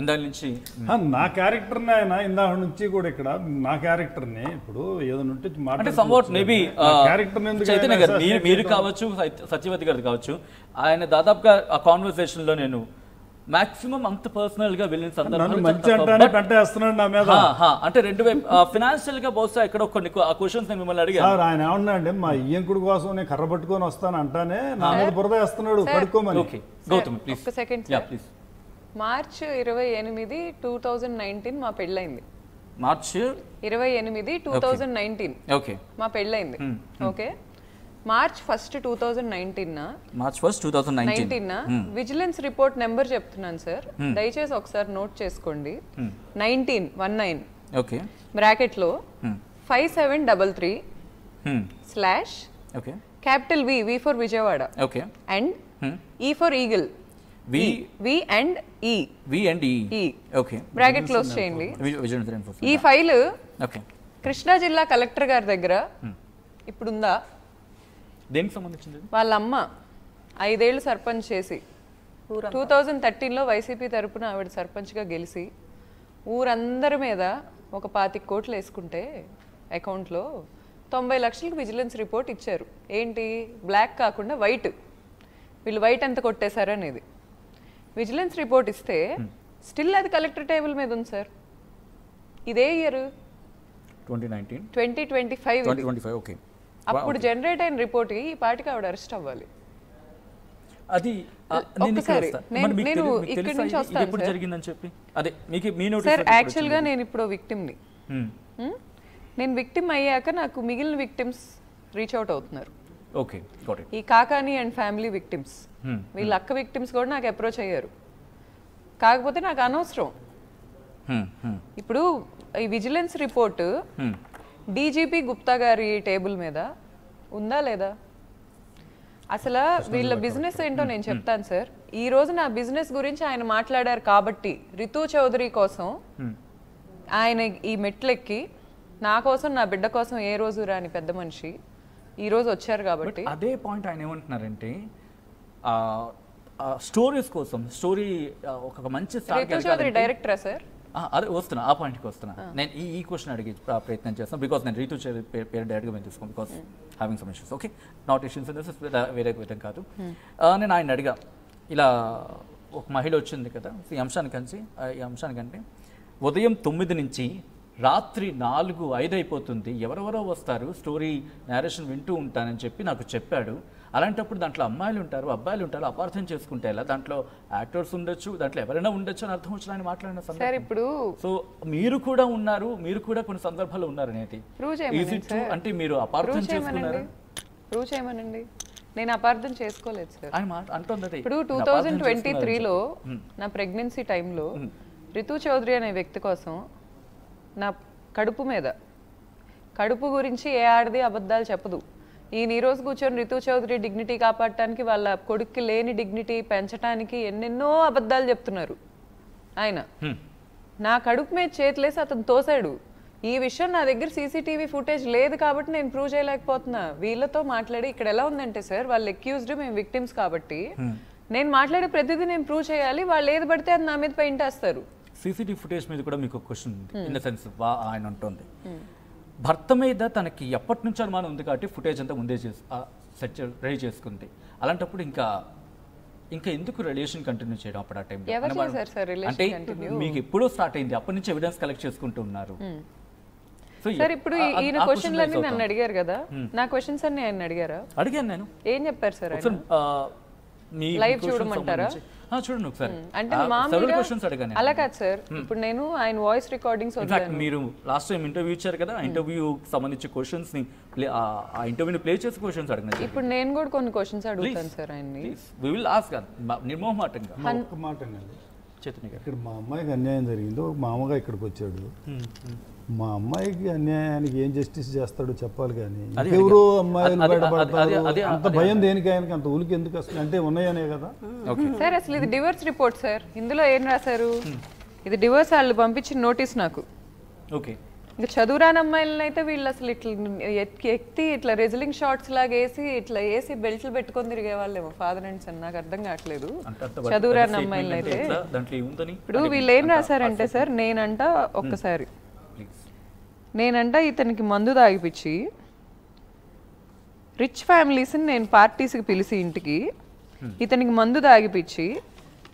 ఇందా నుంచి నా క్యారెక్టర్ని ఆయన ఇందాక నుంచి కూడా ఇక్కడ నా క్యారెక్టర్ని ఇప్పుడు ఏదైనా ఉంటే అంటే సంవాట్ మేబీ క్యారెక్టర్ చైతన్య గారు మీరు కావచ్చు సత్యవతి గారు కావచ్చు ఆయన దాదాపుగా ఆ కాన్వర్సేషన్ లో నేను మాక్సిమం అంత పర్సనల్ గా వెళ్ళిన సందర్భంలో అంటే రెండు వైపు ఫినాన్షియల్ గా బహుశా ఇక్కడ కొన్ని క్వశ్చన్స్ నేను మిమ్మల్ని అడిగాను. ఆయన ఏమన్నా అండి మా ఇయ్యంకుడు కోసం నేను కర్ర పట్టుకొని వస్తాను అంటానే నా మీద బురద వేస్తున్నాడు పడుకోమని. Okay Gautam please please. March 28, 2019 మా పెళ్ళైంది. మార్చ్ 28, 2019 ఓకే మా పెళ్ళైంది. Okay March 1, 2019 March 1, 2019 vigilance report number చెప్తున్నాను సార్, దయచేసి ఒకసారి నోట్ చేసుకోండి. 19 ఓకే బ్రాకెట్ లో 5733 slash okay capital we for Vijayawada okay and ఈ ఫర్ ఈగిల్ వి అండ్ ఈ ఓకే బ్రాకెట్ క్లోజ్ చేయండి. ఈ ఫైల్ ఓకే కృష్ణా జిల్లా కలెక్టర్ గారి దగ్గర ఇప్పుడుందా? దేనికి సంబంధించింది? వాళ్ళ అమ్మ 5 ఏళ్ళు సర్పంచ్ చేసి 2013లో వైసీపీ తరపున ఆవిడ సర్పంచ్గా గెలిచి ఊరందరి మీద ఒక 25 కోట్లు వేసుకుంటే అకౌంట్లో 90 లక్షలకు విజిలెన్స్ రిపోర్ట్ ఇచ్చారు. ఏంటి బ్లాక్ కాకుండా వైట్, వీళ్ళు వైట్ ఎంత కొట్టేశారు అనేది విజిలెన్స్ రిపోర్ట్ ఇస్తే స్టిల్ అది కలెక్టర్ టేబుల్ మీద ఉంది సార్. ఇదే ఇయర్ 2025 ఓకే. అప్పుడు జనరేట్ అయిన రిపోర్ట్ ఈ పాటికి ఆవిడ అరెస్ట్ అవ్వాలి. అది ఒక్కసారి నేను ఇక్కడి నుంచి వస్తాను జరిగిందని చెప్పి అదే మీకు మీ సార్. యాక్చువల్గా నేను ఇప్పుడు విక్టిమ్ని. నేను విక్టిమ్ అయ్యాక నాకు మిగిలిన విక్టిమ్స్ రీచ్ అవుట్ అవుతున్నారు. ఓకే ఈ కాకాని అండ్ ఫ్యామిలీ విక్టిమ్స్, వీళ్ళ అక్క విక్టిమ్స్ కూడా నాకు అప్రోచ్ అయ్యారు. కాకపోతే నాకు అనవసరం. ఇప్పుడు ఈ విజిలెన్స్ రిపోర్ట్ డీజీపీ గుప్తా గారి టేబుల్ మీద ఉందా లేదా? అసలు వీళ్ళ బిజినెస్ ఏంటో నేను చెప్తాను సార్. ఈ రోజు నా బిజినెస్ గురించి ఆయన మాట్లాడారు కాబట్టి రితు చౌదరి కోసం ఆయన ఈ మెట్లెక్కి నా కోసం నా బిడ్డ కోసం ఏ రోజు రాని పెద్ద మనిషి ఈ రోజు వచ్చారు కాబట్టి. అదే పాయింట్ ఆయన ఏమంటున్నారంటే స్టోరీస్ కోసం స్టోరీ ఒక మంచి రితు చౌదరి డైరెక్టరా సార్? అదే వస్తున్నా, ఆ పాయింట్కి వస్తున్నా. నేను ఈ క్వశ్చన్ అడిగి ప్రయత్నం చేస్తాను బికాస్ నేను రీతు పేరు డైరెక్ట్గా మేము తీసుకోను because having some issues. Okay not issues వేరే విధం కాదు. నేను ఆయన అడిగా ఇలా ఒక మహిళ వచ్చింది కదా ఈ అంశానికంటే ఉదయం 9 నుంచి రాత్రి 4, 5 అయిపోతుంది, ఎవరెవరో వస్తారు, స్టోరీ నేరేషన్ వింటూ ఉంటానని చెప్పి నాకు చెప్పాడు. అలాంటప్పుడు దాంట్లో అమ్మాయిలు ఉంటారు, అబ్బాయిలు ఉంటారు, అపార్థం చేసుకుంటే ఎలా? దాంట్లో యాక్టర్స్ ఉండొచ్చు, దాంట్లో ఎవరైనా ఉండొచ్చు అని అర్థం వచ్చిన ఆయన మాట్లాడిన సందర్భం. ఇప్పుడు సో మీరు కూడా ఉన్నారు, మీరు కూడా కొన్ని సందర్భాలు ఉన్నారు అనేది అంటే మీరు అపార్థం చేసుకున్నారు. ప్రూవ్ చేయమనండి. నేను అపార్థం చేసుకోలేదు సార్. ఆయన అంటుంది ఇప్పుడు 2023లో నా ప్రెగ్నెన్సీ టైంలో రితు చౌదరి అనే వ్యక్తి కోసం నా కడుపు గురించి ఏ ఆడది అబద్ధాలు చెప్పదు. ఈ రోజు కూర్చొని రితు చౌదరి డిగ్నిటీ కాపాడటానికి వాళ్ళ కొడుక్కి లేని డిగ్నిటీ పెంచడానికి ఎన్నెన్నో అబద్ధాలు చెప్తున్నారు. ఆయన నా కడుపు మీద చేతులేసి అతను తోసాడు. ఈ విషయం నా దగ్గర సీసీటీవీ ఫుటేజ్ లేదు కాబట్టి నేను ప్రూవ్ చేయలేకపోతున్నా. వీళ్ళతో మాట్లాడి ఇక్కడ ఎలా ఉందంటే సార్, వాళ్ళు అక్యూజ్డ్, మేము విక్టిమ్స్ కాబట్టి నేను మాట్లాడే ప్రతిదీ నేను ప్రూవ్ చేయాలి. వాళ్ళు ఏది పడితే అది నా మీద పెయింట్ వేస్తారు. సీసీటీవీ ఫుటేజ్ మీద కూడా మీకు క్వశ్చన్ ఉంది. ఇన్ ద సెన్స్ ఆయన ఉంటుంది భర్త మీద తనకి ఎప్పటి నుంచి అనుమానం ఉంది కాబట్టి ఫుటేజ్ అంతా ముందే సెట్ రెడీ చేసుకుంది. అలాంటప్పుడు ఇంకా ఎందుకు రిలేషన్ కంటిన్యూ చేయడం అప్పుడు ఆ టైంలో? అంటే మీకు ఎప్పుడో స్టార్ట్ అయింది, అప్పటి నుంచి ఎవిడెన్స్ కలెక్ట్ చేసుకుంటూ ఉన్నారు. సార్ ఇప్పుడు ఈయన క్వశ్చన్లన్నీ నన్ను అడిగారు కదా, నా క్వశ్చన్స్ అన్ని ఆయన అడిగారా? అడిగాను నేను. ఏం చెప్పారు సార్? లైవ్ చూడమంటారా? చూడండి ఒకసారి. అంటే మామూలుగా అలా కాదు సార్. ఇప్పుడు నేను ఆయన వాయిస్ రికార్డింగ్స్ వదిలాను. మీరు లాస్ట్ టైం ఇంటర్వ్యూ ఇచ్చారు కదా, ఇంటర్వ్యూ సంబంధించి క్వశ్చన్స్ ని ఆ ఇంటర్వ్యూని ప్లే చేసి క్వశ్చన్స్ అడిగినారు. ఇప్పుడు నేను కూడా కొన్ని క్వశ్చన్స్ అడుగుతాను సార్ ఆయన్ని. వి విల్ ఆస్క్ నిర్మోహమాటంగా. ఒక్క మాట అండి, ఇక్కడ మా అమ్మాయికి అన్యాయం జరిగిందో మామగా ఇక్కడికి వచ్చాడు. మా అమ్మాయికి అన్యాయానికి ఏం జస్టిస్ చేస్తాడో చెప్పాలి కానీ ఎవరో అమ్మాయిలు బయటపడతారు అంత భయం దేనికి? ఆయనకి అంత ఉలికి ఎందుకు వస్తుంది? అంటే ఉన్నాయనే కదా సార్. అసలు ఇది డివోర్స్ రిపోర్ట్ సార్. ఇందులో ఏం రాశారు? ఇది డివోర్స్ వాళ్ళు పంపించిన నోటీస్ నాకు. ఓకే ఇంకా చదువురాని అమ్మాయిలను అయితే వీళ్ళు అసలు ఇట్లా ఎత్తి ఇట్లా రెజ్లింగ్ షార్ట్స్ లాగా వేసి బెల్ట్లు పెట్టుకొని తిరిగే వాళ్ళేమో ఫాదర్ అండ్ సన్. నాకు అర్థం కావట్లేదు చదువురాని అమ్మాయిలను అయితే. ఇప్పుడు వీళ్ళు ఏం రాశారంటే సార్, నేనంట ఇతనికి మందు తాగిపిచ్చి రిచ్ ఫ్యామిలీస్ని నేను పార్టీస్కి పిలిచి ఇంటికి ఇతనికి మందు తాగిపిచ్చి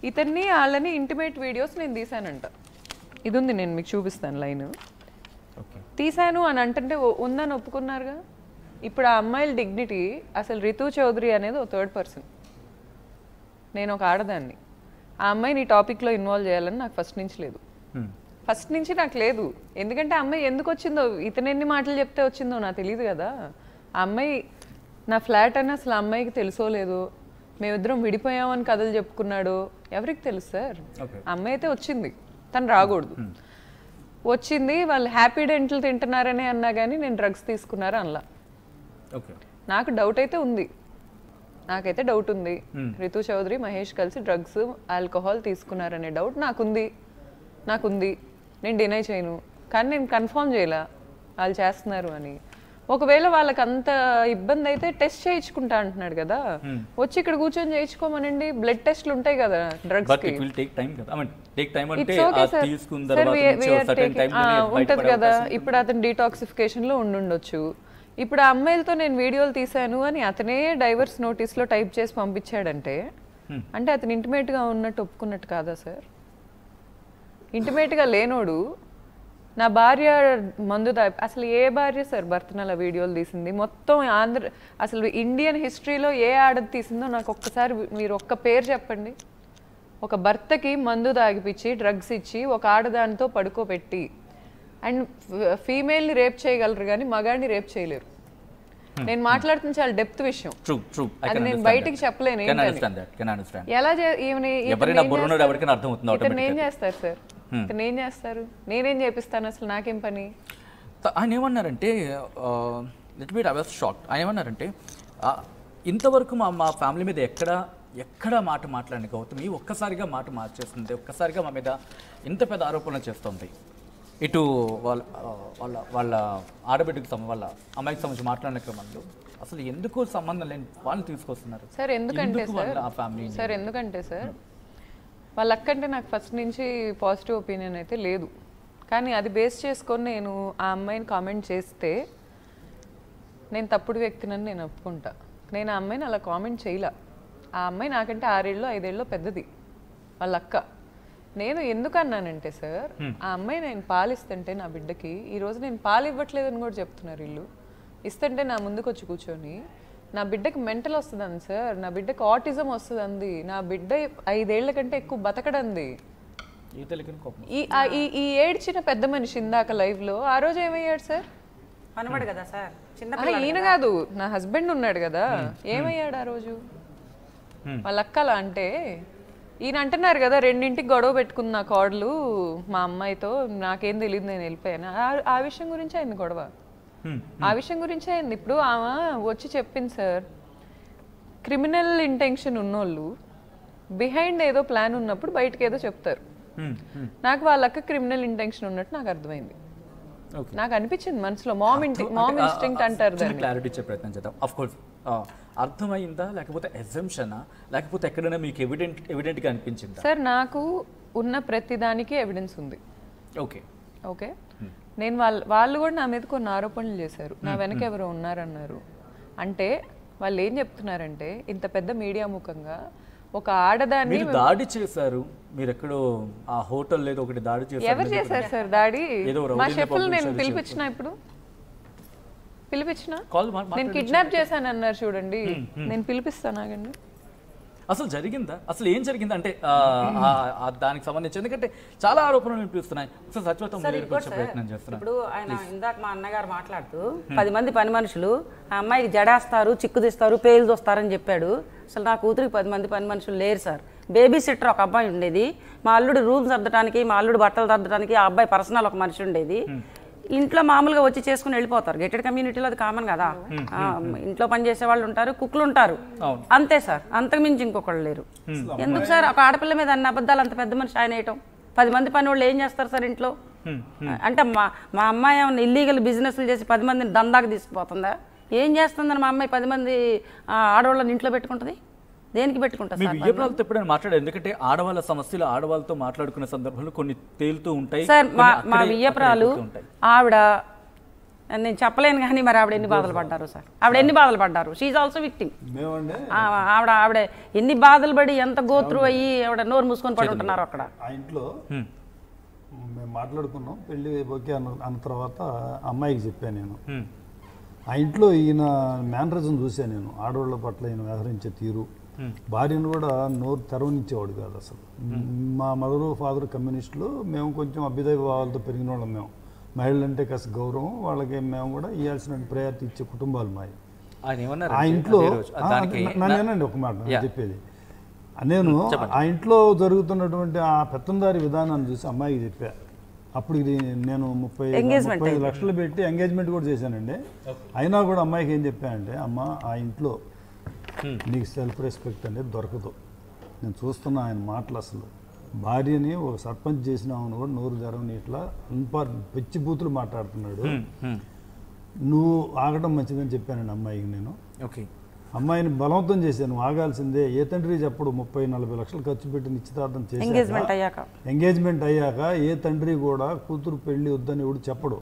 ఇతన్ని వాళ్ళని ఇంటిమేట్ వీడియోస్ నేను తీసానంట. ఇది ఉంది, నేను మీకు చూపిస్తాను లైన్. తీసాను అని అంటే ఉందని ఒప్పుకున్నారుగా. ఇప్పుడు ఆ అమ్మాయిల డిగ్నిటీ అసలు రితు చౌదరి అనేది ఒక థర్డ్ పర్సన్, నేను ఒక ఆడదాన్ని. ఆ అమ్మాయిని ఈ టాపిక్లో ఇన్వాల్వ్ చేయాలని నాకు ఫస్ట్ నుంచి నాకు లేదు. ఎందుకంటే ఆ అమ్మాయి ఎందుకు వచ్చిందో, ఇతను ఎన్ని మాటలు చెప్తే వచ్చిందో నాకు తెలియదు కదా. ఆ అమ్మాయి నా ఫ్లాట్ అని అసలు ఆ అమ్మాయికి తెలుసో లేదో, మేమిద్దరం విడిపోయామని కథలు చెప్పుకున్నాడు, ఎవరికి తెలుసు సార్. ఆ అమ్మాయి అయితే వచ్చింది, తను రాకూడదు. వచ్చింది, వాళ్ళు హ్యాపీ డెంట్లు తింటున్నారని అన్నా కానీ నేను డ్రగ్స్ తీసుకున్నారు అనలా. నాకు డౌట్ అయితే ఉంది, నాకైతే డౌట్ ఉంది. రితు చౌదరి మహేష్ కలిసి డ్రగ్స్ ఆల్కహాల్ తీసుకున్నారనే డౌట్ నాకుంది. నేను డినై చేయను, కానీ నేను కన్ఫర్మ్ చేయలా వాళ్ళు చేస్తున్నారు అని. ఒకవేళ వాళ్ళకి అంత ఇబ్బంది అయితే టెస్ట్ చేయించుకుంటా అంటున్నాడు కదా, వచ్చి ఇక్కడ కూర్చొని చేయించుకోమనండి. బ్లడ్ టెస్ట్లు ఉంటాయి కదా డ్రగ్స్ కి, ఉంటది కదా. ఇప్పుడు అతను డీటాక్సిఫికేషన్ లో ఉండొచ్చు. ఇప్పుడు ఆ అమ్మాయిలతో నేను వీడియోలు తీశాను అని అతనే డైవర్స్ నోటీస్ లో టైప్ చేసి పంపించాడంటే అంటే అతను ఇంటిమేట్ గా ఉన్నట్టు ఒప్పుకున్నట్టు కాదా సార్? ఇంటిమేట్ గా లేనోడు నా భార్య మందు అసలు ఏ భార్య సార్ భర్తను అలా వీడియోలు తీసింది? మొత్తం అసలు ఇండియన్ హిస్టరీలో ఏ ఆడది తీసిందో నాకు ఒక్కసారి మీరు ఒక్క పేరు చెప్పండి. ఒక భర్తకి మందు తాగిపిచ్చి డ్రగ్స్ ఇచ్చి ఒక ఆడదానితో పడుకోబెట్టి, అండ్ ఫీమేల్ని రేప్ చేయగలరు కానీ మగాడిని రేప్ చేయలేరు. నేను మాట్లాడుతున్న చాలా డెప్త్ విషయం, అది నేను బయటికి చెప్పలేను. ఎలా ఇతను ఏం చేస్తారు సార్? ఇతను ఏం చేస్తారు? నేనేం చేపిస్తాను అసలు? నాకేం పని? ఆయన ఏమన్నారంటే, ఆయన ఏమన్నారంటే ఇంతవరకు మా ఫ్యామిలీ మీద ఎక్కడ మాట మాట్లాడిన గౌతమి ఒక్కసారిగా మాట మార్చేస్తుంది, ఒక్కసారిగా మా మీద ఇంత పెద్ద ఆరోపణలు చేస్తుంది. ఇటు వాళ్ళ ఆడబిడ్డకి వాళ్ళ అమ్మాయికి సంబంధించి మాట్లాడిన క్రమంలో అసలు ఎందుకు సంబంధం లేని వాళ్ళు తీసుకొస్తున్నారు సార్? ఎందుకంటే సార్ వాళ్ళ అక్కంటే నాకు ఫస్ట్ నుంచి పాజిటివ్ ఒపీనియన్ అయితే లేదు. కానీ అది బేస్ చేసుకొని నేను ఆ అమ్మాయిని కామెంట్ చేస్తే నేను తప్పుడు వ్యక్తినని నేను ఒప్పుకుంటా. నేను ఆ అమ్మాయిని అలా కామెంట్ చేయలే. ఆ అమ్మాయి నాకంటే 6 ఏళ్ళో 5 ఏళ్ళో పెద్దది, వాళ్ళ అక్క. నేను ఎందుకు అన్నానంటే సార్, ఆ అమ్మాయి నేను పాలిస్తుంటే నా బిడ్డకి, ఈరోజు నేను పాలు ఇవ్వట్లేదని కూడా చెప్తున్నారు వీళ్ళు. ఇస్తుంటే నా ముందుకు వచ్చి కూర్చొని నా బిడ్డకి మెంటల్ వస్తుందండి సార్, నా బిడ్డకి ఆటిజం వస్తుందండి, నా బిడ్డ 5 ఏళ్ల కంటే ఎక్కువ బతకడంది. ఈ ఏడ్చిన పెద్ద మనిషి ఇందాక లైవ్ లో ఆ రోజు ఏమయ్యాడు సార్? కదా సార్, ఈయన కాదు, నా హస్బెండ్ ఉన్నాడు కదా, ఏమయ్యాడు ఆ రోజు? వాళ్ళ అక్కలా అంటే ఈయన అంటున్నారు కదా, 2ంటికి గొడవ పెట్టుకుంది నా కోడలు మా అమ్మాయితో, నాకేం తెలియదు నేను వెళ్ళిపోయాను. ఆ విషయం గురించి అయింది గొడవ, ఆ విషయం గురించి అయింది. ఇప్పుడు ఆమె వచ్చి చెప్పింది సార్, క్రిమినల్ ఇంటెన్షన్ ఉన్నోళ్ళు బిహైండ్ ఏదో ప్లాన్ ఉన్నప్పుడు బయటకు ఏదో చెప్తారు. నాకు వాళ్ళక్క క్రిమినల్ ఇంటెన్షన్ ఉన్నట్టు నాకు అర్థమైంది. నాకు అనిపించింది మనసులో, మామ్ ఇన్స్టింక్ట్ అంటారు దాన్ని. క్లారిటీ ఇచ్చే ప్రయత్నం చేద్దాం. ఆఫ్ కోర్స్ అర్థమైందా, లేకపోతే ఎగ్జంప్షనా, లేకపోతే ఎక్కడైనా మీకు ఎవిడెంట్గా అనిపించిందా? సార్ నాకు ఉన్న ప్రతి దానికి ఎవిడెన్స్ ఉంది. ఓకే నేను వాళ్ళు కూడా నా మీద కొన్ని ఆరోపణలు చేశారు, నా వెనక ఎవరో ఉన్నారన్నారు. అంటే వాళ్ళు ఏం చెప్తున్నారంటే, ఇంత పెద్ద మీడియా ముఖంగా ఒక ఆడదాన్ని దాడి చేశారు, మీరు ఎక్కడో ఆ హోటల్ లేదు ఒకటి దాడి చేశారు. ఎవరు చేశారు సార్ దాడి? మా షెఫ్లు నేను పిలిపించిన, ఇప్పుడు పిలిపించిన, నేను కిడ్నాప్ చేశాను అన్నారు చూడండి, నేను పిలిపిస్తాను ఆగండి. అసలు జరిగిందా? అసలు ఏం జరిగింది అంటే దానికి సంబంధించి, ఎందుకంటే చాలా ఆరోపణలు వినిపిస్తున్నాయి. ప్రయత్నం చేస్తున్నాను. ఇప్పుడు ఆయన ఇందాక మా అన్నగారు మాట్లాడుతూ 10 మంది పని మనుషులు ఆ అమ్మాయికి జడేస్తారు, చిక్కు తీస్తారు, పేలు దోస్తారని చెప్పాడు. అసలు నా కూతురికి 10 మంది పని మనుషులు లేరు సార్. బేబీ సిట్టర్ ఒక అబ్బాయి ఉండేది, మా అల్లుడు రూమ్స్ సర్దడానికి, మా అల్లుడు బట్టలు సర్దడానికి ఆ అబ్బాయి పర్సనల్ ఒక మనిషి ఉండేది. ఇంట్లో మామూలుగా వచ్చి చేసుకుని వెళ్ళిపోతారు. గెటెడ్ కమ్యూనిటీలో అది కామన్ కదా, ఇంట్లో పని చేసే వాళ్ళు ఉంటారు, కుక్లు ఉంటారు, అంతే సార్, అంతకు మించి ఇంకొకళ్ళు లేరు. ఎందుకు సార్ ఒక ఆడపిల్ల మీద అన్ని అబద్ధాలు అంత పెద్ద మనిషి ఆయన వేయటం? 10 మంది పని వాళ్ళు ఏం చేస్తారు సార్ ఇంట్లో? అంటే మా అమ్మాయి ఏమన్నా ఇల్లీగల్ బిజినెస్లు చేసి 10 మందిని దందాకు తీసుకుపోతుందా? ఏం చేస్తుందని మా అమ్మాయి 10 మంది ఆడవాళ్ళని ఇంట్లో పెట్టుకుంటుంది? దేనికి పెట్టుకుంటారు? మీ వియ్యపురాలతో ఎప్పుడైనా మాట్లాడారు? ఎందుకంటే ఆడవాళ్ళ సమస్యలు ఆడవాళ్ళతో మాట్లాడుకునే సందర్భంలో కొన్ని తేలుతూ ఉంటాయి సార్. మా వియ్యపురాలు ఆవిడ, నేను చెప్పలేను కానీ మరి ఆవిడ ఎన్ని బాధలు పడ్డారు సార్. ఆవిడ ఎన్ని బాధలు పడ్డారు. She also victim. ఆవిడ ఎన్ని బాధలు పడి ఎంత గోత్రు అయ్యి ఆవిడ నోరు మూసుకొని పడి ఉంటున్నారు అక్కడ. ఆ ఇంట్లో మేము మాట్లాడుకున్నాం. పెళ్ళి ఓకే అన్న తర్వాత అమ్మాయికి చెప్పాను నేను. ఆ ఇంట్లో ఈయన మేనరిజం చూశాను నేను. ఆడవాళ్ళ పట్ల ఈయన వ్యవహరించే తీరు, భార్యను కూడా నోరు తెరవనిచ్చేవాడు కాదు అసలు. మా మదరు ఫాదర్ కమ్యూనిస్టులు, మేము కొంచెం అభ్యుదయ భావాలతో పెరిగిన వాళ్ళం. మేము మహిళలంటే కాస్త గౌరవం, వాళ్ళకి మేము కూడా ఇవ్వాల్సిన ప్రయారిటీ ఇచ్చే కుటుంబాలు మావి. ఆ ఇంట్లో నన్నేనండి ఒక మాట చెప్పేది, నేను ఆ ఇంట్లో జరుగుతున్నటువంటి ఆ పెత్తందారి విధానాన్ని చూసి అమ్మాయికి చెప్పా. అప్పుడు ఇది నేను 35 లక్షలు పెట్టి ఎంగేజ్మెంట్ కూడా చేశానండి. అయినా కూడా అమ్మాయికి ఏం చెప్పానంటే, అమ్మ ఆ ఇంట్లో నీకు సెల్ఫ్ రెస్పెక్ట్ అనేది దొరకదు. నేను చూస్తున్నా ఆయన మాటలు, అసలు భార్యని ఒక సర్పంచ్ చేసినామని కూడా నోరు జరగని ఇట్లా పిచ్చి బూతులు మాట్లాడుతున్నాడు. నువ్వు ఆగడం మంచిదని చెప్పానండి అమ్మాయికి నేను. అమ్మాయిని బలవంతం చేశాను, ఆగాల్సిందే. ఏ తండ్రి చెప్పడు 30-40 లక్షలు ఖర్చు పెట్టి నిశ్చితార్థం చేసి ఎంగేజ్మెంట్ అయ్యాక ఏ తండ్రి కూడా కూతురు పెళ్ళి వద్దని ఎవడు చెప్పడు.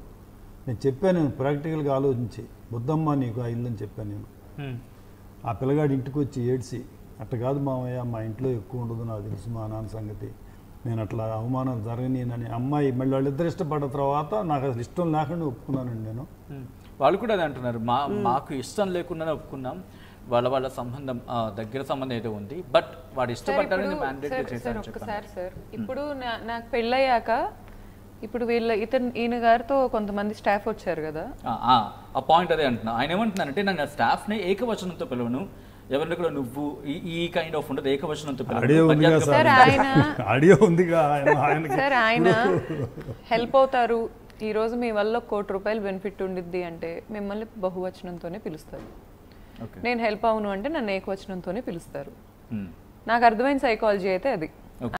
నేను చెప్పాను, నేను ప్రాక్టికల్గా ఆలోచించి, వద్దమ్మా నీకు ఆ ఇల్లు అని చెప్పాను నేను. ఆ పిల్లగాడి ఇంటికి వచ్చి ఏడ్చి, అట్లా కాదు మామయ్య, మా ఇంట్లో ఎక్కువ ఉండదు, నాకు తెలుసు మా నాన్న సంగతి, నేను అట్లా అవమానం జరగనీనని. అమ్మాయి మళ్ళీ వాళ్ళిద్దరు ఇష్టపడ్డ తర్వాత నాకు అసలు ఇష్టం లేకుండా ఒప్పుకున్నానండి నేను. వాళ్ళు కూడా అదే అంటున్నారు, మాకు ఇష్టం లేకుండానే ఒప్పుకున్నాం, వాళ్ళ సంబంధం దగ్గర సంబంధం ఏదో ఉంది, బట్ వాడు ఇష్టపడ్డారని మ్యాండేట్ చేశారు. ఒక్కసారి సార్, ఇప్పుడు నాకు పెళ్ళయ్యాక ఇప్పుడు ఈయన గారితో కొంతమంది స్టాఫ్ వచ్చారు కదా, ఆ పాయింట్ అదే అంటున్నా. ఆయన ఏమంటున్నారంటే, నేను స్టాఫ్ని ఏకవచనంతో పిలవను, ఎవరిని కూడా నువ్వు ఈ కైండ్ ఆఫ్ ఉండదు, ఏకవచనంతో పిలవను. సార్ ఆయన హెల్ప్ అవుతారు, ఈ రోజు మీ వల్ల 1 కోటి రూపాయలు బెనిఫిట్ ఉండిద్ది అంటే మిమ్మల్ని బహువచనంతోనే పిలుస్తారు. నేను హెల్ప్ అవును అంటే నన్ను ఏకవచనంతోనే పిలుస్తారు. నాకు అర్థమైన సైకాలజీ అయితే అది.